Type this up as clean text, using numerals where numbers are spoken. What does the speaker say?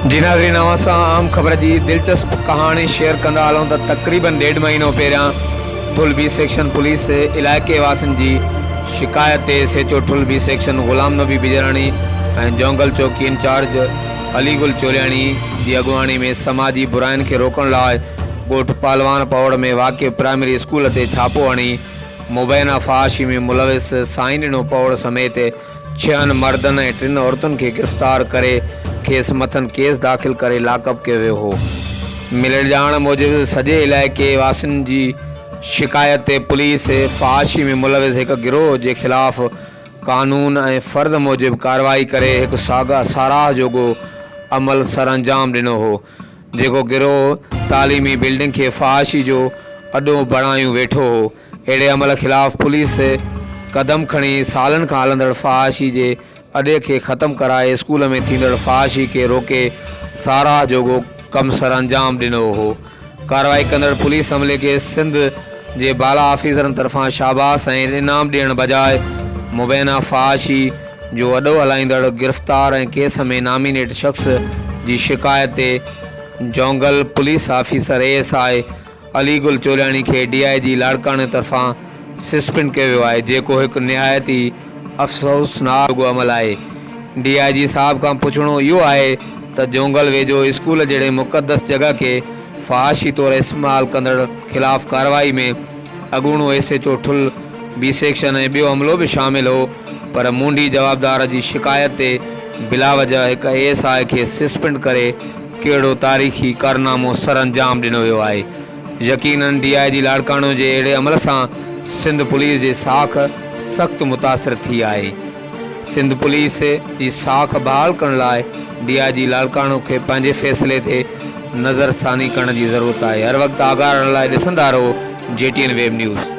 जी नाज़रीन, अवां सां आम ख़बर जी दिलचस्प कहानी शेयर कंदा हलूं त तक़रीबन 1.5 महीनो पहिरियां ठुल बी सेक्शन पुलिस इलाइक़े वासियुनि जी शिकायत ते सेचो ठुल बी सेक्शन ग़ुलाम नबी बिजराणी ऐं जोंगल चौकी इंचार्ज अलीगुल चोलियाणी जी अॻुवाणी में समाजी बुराइनि खे रोकण लाइ ॻोठ पालवान पवड़ में वाक़िअ प्राइमरी स्कूल ते छापो हणी मुबैना फहाशी में मुलविस साईं ॾिनो पवड़ समेत 6 मर्दनि ऐं 3 औरतुनि खे गिरफ़्तार करे खेसि मथनि केस दाख़िल करे लाकअप कयो वियो हो। मिलियल ॼाण मूजिबि सॼे इलाइक़े वासियुनि जी शिकायत ते पुलिस फहाशी में मुलविस हिकु गिरोह जे ख़िलाफ़ कानून ऐं फ़र्द मूजिबि कार्रवाई करे हिकु साराह जोॻो अमल सरअंजाम ॾिनो हो, जेको गिरोह तालीमी बिल्डिंग खे फहाशी जो अॾो बणायूं वेठो हो। अहिड़े अमल ख़िलाफ़ पुलिस क़दम खणी सालनि खां हलंदड़ फहाशी जे अॾे खे ख़तमु कराए स्कूल में थींदड़ फहाशी खे रोके साराह जोॻो कमु सरअंजाम ॾिनो हो। कार्रवाई कंदड़ पुलिस अमले खे सिंध जे बाला ऑफिसरनि तरफ़ां शाबाश ऐं इनाम ॾियण बजाए मुबैना फहाशी जो अॾो हलाईंदड़ गिरफ़्तार ऐं केस में नामिनेट शख़्स जी शिकायत ते जोंगल पुलिस ऑफिसर ASI अलीगुल चोलियाणी खे DIG लाड़काणे तरफ़ां सस्पेंड कयो वियो आहे, जेको हिकु निहायत ई अफ़सोसनाक अमल आहे। DIG साहब खां पुछणो इहो आहे त जोंगल वेझो स्कूल जहिड़े मुक़दस जॻह खे फहाशी तौरु इस्तेमालु कंदड़ ख़िलाफ़ कार्रवाई में अॻूणो SHO ठुल बी सेक्शन ऐं ॿियो अमलो बि शामिल हो, पर मूंडी जवाबदार जी शिकायत ते बिला वजह हिकु ASI खे सस्पेंड करे कहिड़ो तारीख़ी कारनामो सरअंजाम ॾिनो वियो आहे। यकीनन DIG लाड़काणो जे अहिड़े अमल सां सिंध पुलिस जी साख सख़्तु मुतासिर थी आहे। सिंध पुलिस जी साख बहाल करण लाइ DIG लाड़काणो खे पंहिंजे फ़ैसिले ते नज़रसानी करण जी ज़रूरत आहे। हर वक़्तु आगाह रहण लाइ ॾिसंदा रहो JTN वेब न्यूज़।